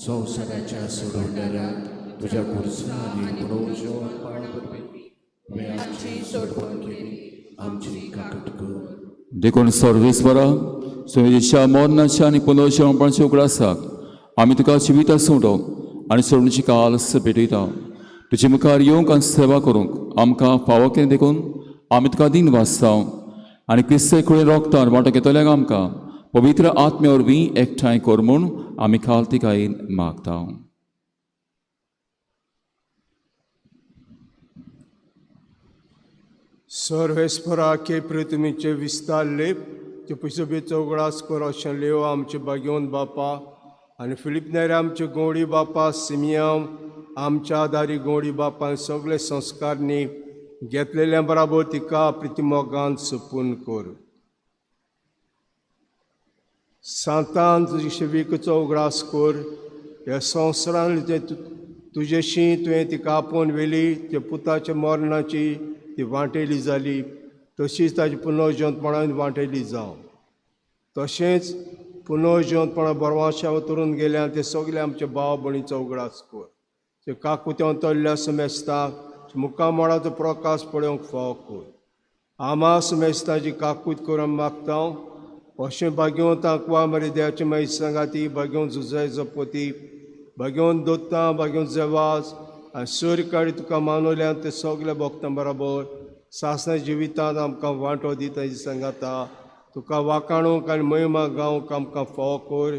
संवसाराच्या सोडवणाऱ्याक तुझ्या खुर्सा आनी पुनर्जीवन पाळपी आमची सोडवण केली, आमची काकूट कर.
देखून सर्वेस्वरा सुमेधीच्या मोरणाच्या आनी पुनर्जीवनपणाच्या उगडासाक आमी तुका जिविता सोडो आनी सोडणीची काल्स भेटयता. तुजे मुखार येवंक आनी सेवा करूंक आमकां फावो केलें देखून आमी तुका दिन वाचता. आनी क्रिस्ते कुळें रोगतान वांटो घेतल्याक आमकां पवित्र आत्म्या वरवीं एकठांय कर म्हूण आमी खालतिकायेन मागता.
सर्वेस्परा के पृथ्वीचे विस्तारले ते पुसबेचो उगडास कर अशें लेव आमचे बागेवन बापा आनी फिलिपनेर आमचे गोंडी बापा सिमियाम आमच्या आदारी गोंडी बापान सगळे संस्कारनी घेतलेल्या बराबर तिका प्रितीमोगान सपून कर. सांतान तुजे शिविकेचो उगडास कर. ह्या संवसारान तुजेशी तुवें तिका आपोवन व्हेली. ते पुताच्या मरणाची ती वांटेली जाली तशीच ताची पुनर्जीवनपणान वांटेली जावं. तशेंच पुनर्जीवनपणां बरवाशा उतरून गेल्या ते सगळे आमचे भाव भयणीचो उगडास कर. ते काकुत्यान तल्ल्या समेस्ताक मुखामळाचो प्रकाश पळोवंक फाव कर. आमा समेस्ताची काकूत करून मागता. अशें भाग्यवंतांक वा मरे देवाची मागीर सांगाती भाग्यवंत झुजाय जपोती भाग्यवंत दोत्ता भाग्यवंत जेवाज आनी सूर्य काडी तुका मानवल्यान ते सगल्या भक्तां बरोबर सासण्या जिवितांत आमकां वांटो दिता सांगाता. तुका वाकाणूंक आनी महिमा गावंक आमकां फाव कर.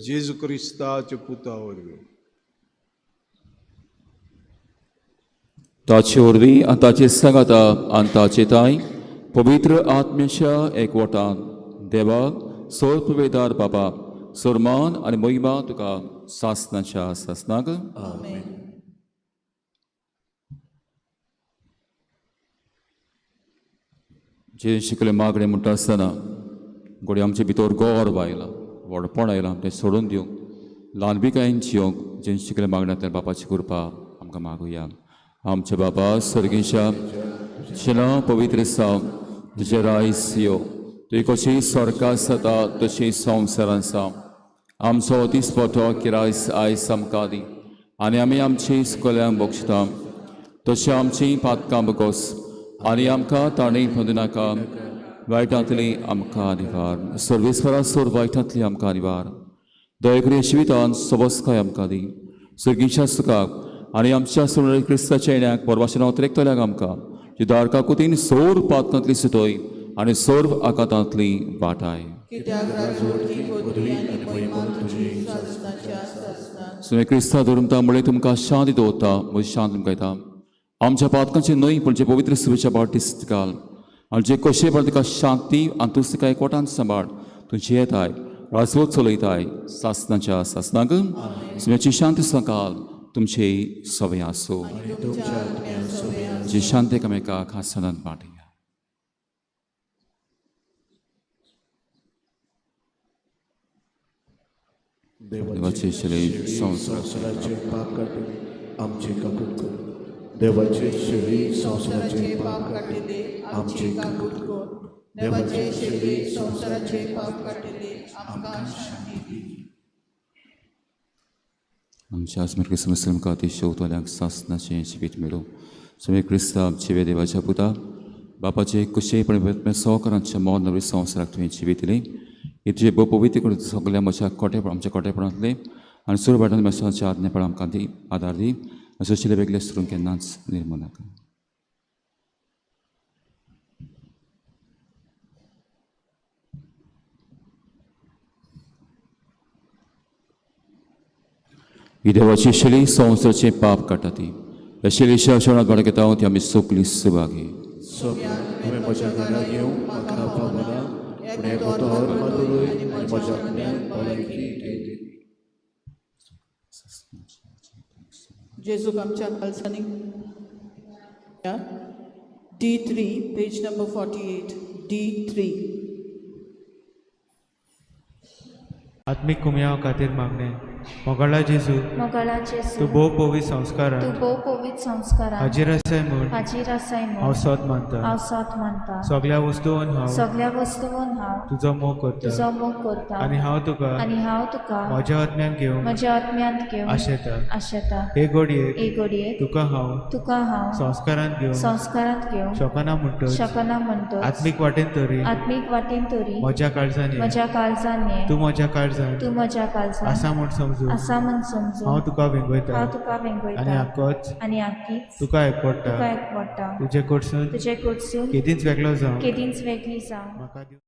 जेजू क्रिस्ताच्या पुता वरवीं.
ताचे वरवीं आनी ताचे सांगाता आनी ताचे ताय पवित्र आत्म्याच्या एकवटान देवाक सोर पवेदार बाबा सुरमान आनी महिमा तुका सासनाच्या सासनाक.
आमेन.
जे शिकले मागणे म्हणटा आसतना घोडी आमचे भितर गोर बायला व्हडपण आयलां तें सोडून दिवंक ल्हानबिकायेन जियोंक जे शिकले मागण्यांतल्यान बापाची कृपा आमकां मागुया. आमचे बापा सर्गेच्या शिना पवित्र साव तुजे रायस यो. तुवें कशी स्वर्गांत जाता तशी संवसारांत जावं. आमचो दिसपटो किरायस आयज आमकां दी आनी आमी आमची इस्कोल्यांक बक्षता तशें आमची पातकां बगोस आनी आमकां ताणें फंदू नाका. वायटांतली आमकां निवार. सर्वेस्वरा सोर वायटांतली आमकां निवार. दयेकरी जिवितांत सबस्काय आमकां दी. सर्गीच्या सुखाक आनी आमच्या सोडणाऱ्या क्रिस्ताच्या येण्याक परवाशेन अवतरेकतल्याक आमकां जी दारका कुतीन सोर पातकांतली सुटय आनी सोर आकांतांतली वाटाय. सुमे क्रिस्ता धर्मता मुळे तुमकां शांती दवरता म्हजी शांत तुमकां येता. आमच्या पातकांची न्हय पूण जे पवित्र सुवेच्या बाटीस्ट घाल आनी जे कशे पडटा तिका शांती आनी तुज तिका एकवटान सांबाळ. तुजी येताय राजवट चलयताय सासनाच्या सासनाक. सुम्याची शांती सकाल तुमचे सवय आसूं. जी शांती एकामेकाक हासनान वाटया. देवाचे शरीर
संवसाराचे पाप काटिले आमचे काकूट कर. देवाचे शरीर संवसाराचे पाप काटिले आमचे काकूट कर. देवाचे शरीर संवसाराचे पाप काटिले आमकां शांती दी.
आमच्या आस्मेर क्रिस्त मुस्लिम खातीर शेवतल्यांक सासनाचें जिवीत मेळो सगळे क्रिस्त आमचे देवाच्या पुता बापाचे कुशेपणे सहकारांच्या मोर नवी संवसाराक तुवें जिवीत दिलें हे तुजे बो पवित्र करून सगळ्या म्हज्या आमच्या कोटेपणांतले आनी सुरू वाटान मेसाच्या आज्ञापण आमकां दी आदार दी अशें आशिल्ले वेगळे सुरून केन्नाच निर्मूल नाका. ही देवाची शैली संवसाराचें पाप काडटा ती ह्या शैलीच्या शरणांत वाडा घेता ती आमी सगळीं सुभागी.
तुवें म्हज्या घरांत येवं म्हाका पावना पूण हे तोर मातुरूय आनी म्हज्या ज्ञान भलायकी दी.
जेजूक आमच्या खालसांनी D3 पेज नंबर 48 D3
आत्मिक कुमयाव खातीर मागणें मोगाळा जेजू
मोगाळा जेजू
तूं भोव पवित्र
तूं
संस्कारांत
भोव पवित्र संस्कारांत
हाजीर आसाय म्हूण
हाजीर आसाय
हांव
म्हूण
सत मानता.
हांव सत मानता.
सगळ्या वस्तूंत हांव
सगळ्या वस्तूंत हांव
तुजो मोग करता
तुजो मोग करता
आनी हांव तुका
आनी हांव तुका
म्हज्या आत्म्यान घेवन
म्हज्या आत्म्यांत घेवन
आशेता.
आशेता.
हे घडयेक
एक घडयेक
तुका हांव
संस्कारांत घेवन
शकना म्हणटच
शकना म्हणटच
आत्मीक वाटेन तरी
आत्मीक वाटेन तरी
म्हज्या काळजांनी
म्हज्या काळजांनी
तूं म्हज्या काळजांत
तूं म्हज्या काळजांत
आसा म्हूण समजून
आसा म्हूण समजून
हांव तुका वेंगयता
हांव तुका
आनी
वेंगयता
आक्कोच
आनी आखीच
तुका एकपडटा
तुका एकवटा.
तुजे कडसून
तुजे कडसून
केदींच वेगळो जावं
केदींच वेगळी जावं
म्हाका दिवं.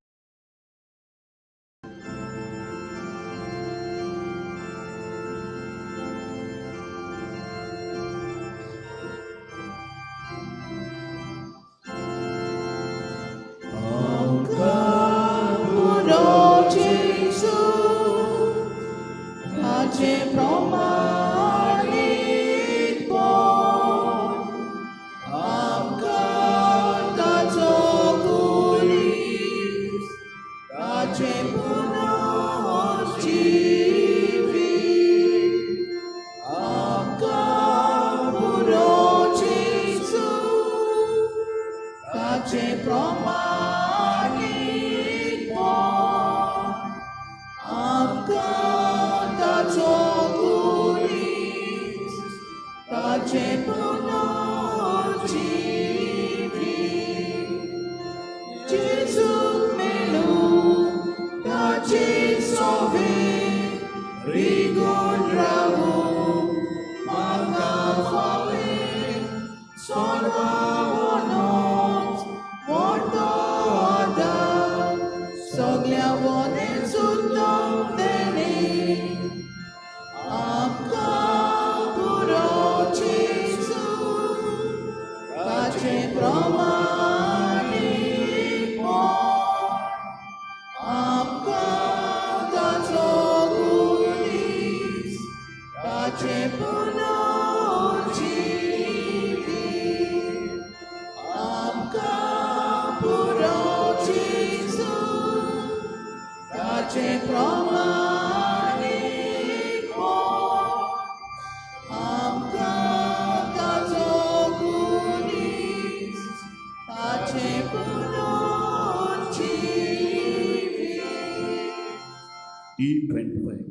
E25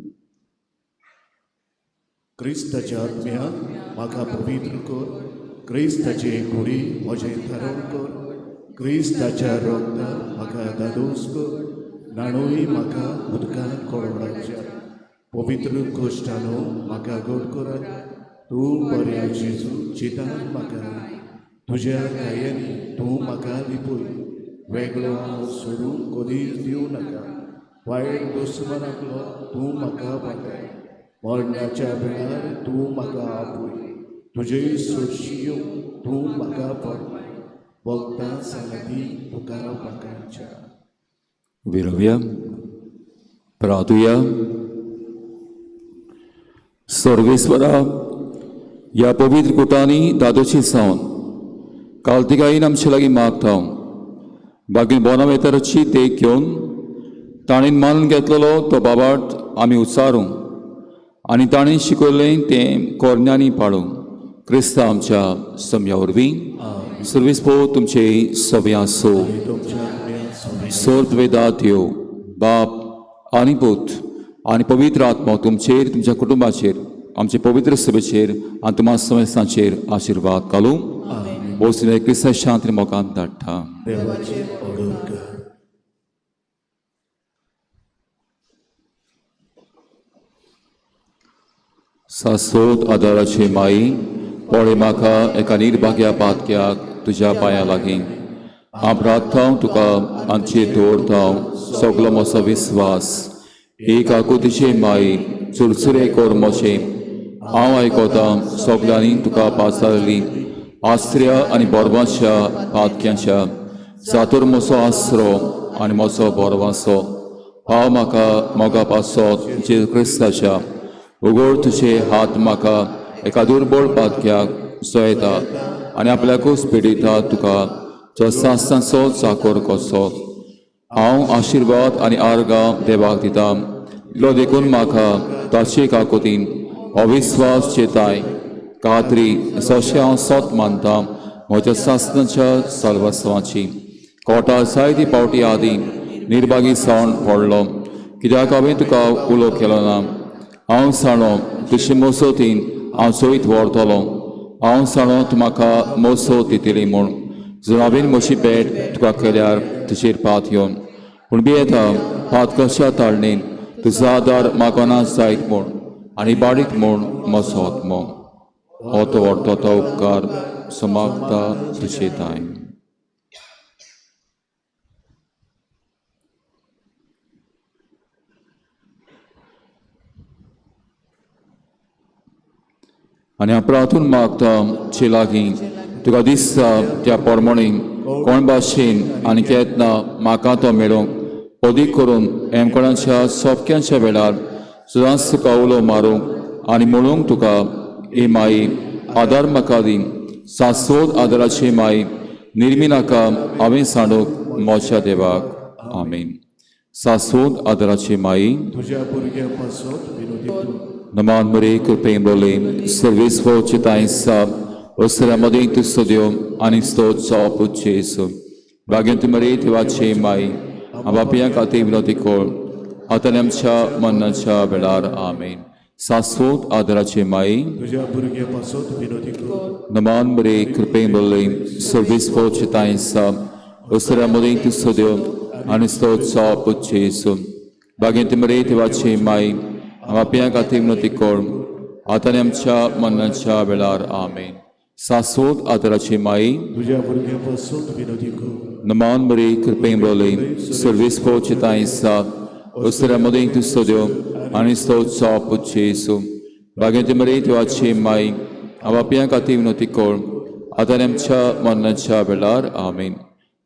क्रिस्ताच्या आत्म्यान म्हाका पवित्र कर क्रिस्ताचे कुडी म्हजें थारोवन कर क्रिस्ताच्या रोगतान म्हाका दादोस कर नाणूय म्हाका उदकांत कोडवडाच्या पवित्र कोश्टानो म्हाका गोड करात तूं बऱ्या जेजू चितान म्हाका तुज्या कायांनी तूं म्हाका लिपय वेगळो हांव सोडून कधीच दिवं नाका वायट दुस्मनांतलो तूं म्हाका बांदय मरणाच्या वेळार तूं म्हाका आपुय तुजे सोडशी तूं म्हाका पडय भक्तां सांगाती तुका म्हाकाच्या.
विरव्या प्रार्थुया. सर्वेश्वरा ह्या पवित्र कुटांनी दादोशी सावन कालतिकायेन आमचे लागीं मागता बागीन बोनावेताराची देख घेवन ताणेन मानून घेतलेलो तो बाबाट आमी उचारूंक आनी ताणें शिकयलें तें कोरण्यांनी पाळूंक क्रिस्ता आमच्या सम्या वरवीं सर्वेस्पो तुमचे सव्य आसो सर्त वेदात येव बाप आनी पूत आनी पवित्र आत्मा तुमचेर तुमच्या कुटुंबाचेर आमचे पवित्र सभेचेर आनी तुम्हा समेस्तांचेर आशिर्वाद घालूं बोसले क्रिस्ता शांती मोगान धाडटा
देवाचे ओडूर कर.
सासोद आदाराची माई पळे म्हाका एका निर्भाग्या पातक्याक तुज्या पांया लागीं हांव प्रार्थना तुका आमचेर दवरता सगलो म्हजो विस्वास एक आकुतीचे माई चुरचुरे कोर मोशें हांव आयकोतां सगल्यांनी तुका पाचारली आश्रया आनी बोरवाच्या पातक्यांच्या जातूर म्हजो आसरो आनी म्हजो बोरवासो हांव म्हाका मोगा पासत जेजू क्रिस्ताच्या उगोड तुजे हात म्हाका एका दुर्बळ पातक्याक सोयता आनी आपल्याकूच पिडिता तुका जो सास्तांचो चाकोर कसो हांव आशिर्वाद आनी आर्गां देवाक दिता इतलो देखून म्हाका ताचे काकुतीन अविस्वास चेताय खात्री जशें हांव सत मानता म्हज्या सास्तांच्या सर्वस्वाची कोटा जायती पावटी आदीं निर्भागी जावन पडलो कित्याक हांवें तुका उलो केलो ना हांव जाणो तुजे मोसोतीन हांव चोयत व्हरतलो हांव जाणो तूं म्हाका मोसो दितली म्हूण जर हांवें म्हजी भेट तुका केल्यार तुजेर पात येवन पूण भियेता पात कशा ताळणेन तुजो आदार म्हाका ना जायत म्हूण आनी बारीक म्हूण म्हजो आत्मो हो तो व्हरतो तो उपकार समागता तुजे ताय. आनी हांव प्रार्थून मागता चे लागीं तुका दिसता त्या पोरमोणीं कोण भाशेन आनी केतना म्हाका तो मेळोवंक अदीक करून हेमकोणाच्या सोपक्यांच्या वेळार सदांच तुका उलो मारूंक आनी म्हणूंक तुका ही माई आदार म्हाका दी सासोद आदाराची माई निर्मी नाका हांवें सांडूंक मोच्या देवाक आमीन. सासोद आदाराची माई
तुझ्या भुरग्या पासत विनोदी कर.
Naman Maria Kurpemrolim, Service for Chitainsa, Osramadi to Studio, Anistot Sapu Chesu, Baganti Maria Tivache Mai, Abapia Katim Noticor, Atanemcha Manacha Velar, Amen. Sasfot Adarache Mai,
तुझ्या भुरग्या पासत विनोदी कर.
Naman Maria Kurpemrolim, Service for Chitainsa, Osramadi to Studio, Anistot Sapu Chesu, Baganti Maria Tivache Mai, Amapia katim notikor, atanemcha mannacha velar amen. Sasod adarachi mai,
तुझ्या भुरग्या पासत विनोदी कर.
naman mari kirpemrolim, service po chitainsa, usra moding tu studio, anistot sa puchesu. Bagenti mari tuachi mai, amapia katim notikor, atanemcha mannacha velar amen.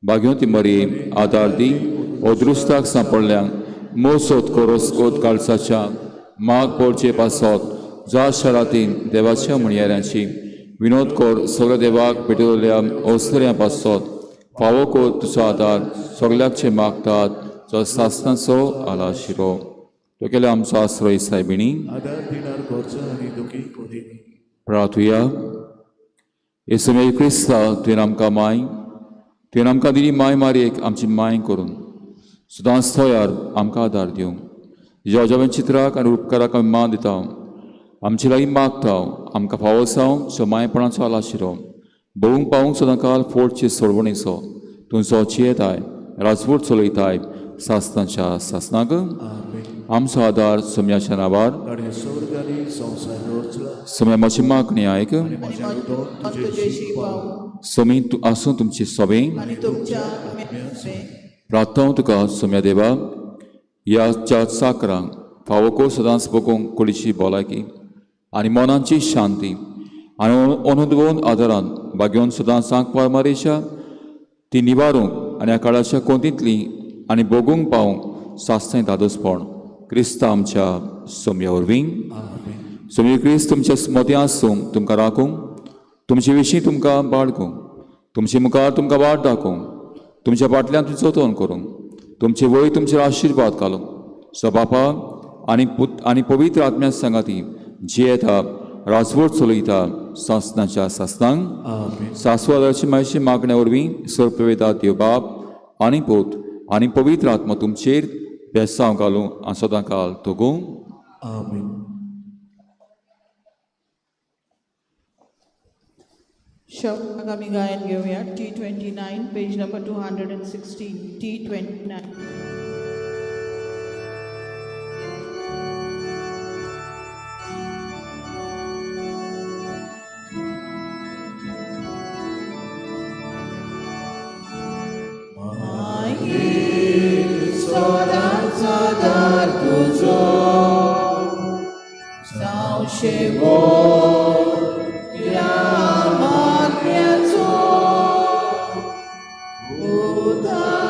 Bagyonti mari adardi, odrustak sampolyan, mosot koroskot kalsacha, माग पोरचे पासत ज्या शारांतीन देवाच्या म्हणयाऱ्यांची विनोद core सगळ्या देवाक भेटलेल्या ओसऱ्यां पासत फावो core तुजो आदार सगळ्याचे मागतात जो सासनाचो आला शिरो तो केले आमचो आसरो सायबिणी
आदार दिनार गोरचा आनी दुखी कोदिनी.
प्रार्थुया येसुमे क्रिस्ता तुवें आमकां माय तुवें आमकां दिली माय मारयेक आमची माय करून सदांच थंयार आमकां आदार दिवंक जेवजावें चित्राक आनी उपकाराक आमी मान दिता आमचे लागीं मागता आमकां फावो जावं समायपणाचो आलाशिरो भोवूंक पावूंक सदां काल फोडचे सोडवणीचो तुमचो चेताय राजवट चलयताय सासनाच्या सासनाक आमचो आदार सोम्याच्या नांवार
ताणें स्वर्ग आनी संवसार रचला.
सोम्या म्हजी मागणी आयक
तुझेशी पावूं
सोमी आसूं तुमचे सोबें
आनी तुमच्या
प्रार्थना तुका सोम्या देवा ह्या साकरांक फावो कोर सदांच बगूंक कुडीची भलायकी आनी मनाची शांती आनी अनुभवून आदारान बागेवन सदांच सांगपार मारेच्या ती निवारूंक आनी ह्या काळाच्या कोंतींतली आनी बगूंक पावूंक सासतें दादोसपण क्रिस्ता आमच्या सोम्या वरवीं सोम्य क्रिस्त तुमच्या मतीं आसूंक तुमकां राखूंक तुमचे विशीं तुमकां बाळगूंक तुमचे मुखार तुमकां वाट दाखोवंक तुमच्या फाटल्यान तुमचो जतन करूंक तुमचे वय तुमचेर आशिर्वाद घालूंक सो बापा आनी पवित्र आत्म्या सांगाती जियेता राजवट चलयता सासनाच्या सासनांक सासवादाची मायची मागण्या वरवीं सर्पवेता देव बाप आनी पूत आनी पवित्र आत्मा तुमचेर बेसांव घालूं आनी सदां काल तोगूं
आमीन.
शब्द आम्ही गायन घेऊया. T29 page number 216. T29. स्वराचा दार तुझो सांशेवो या मागण्याचो उदार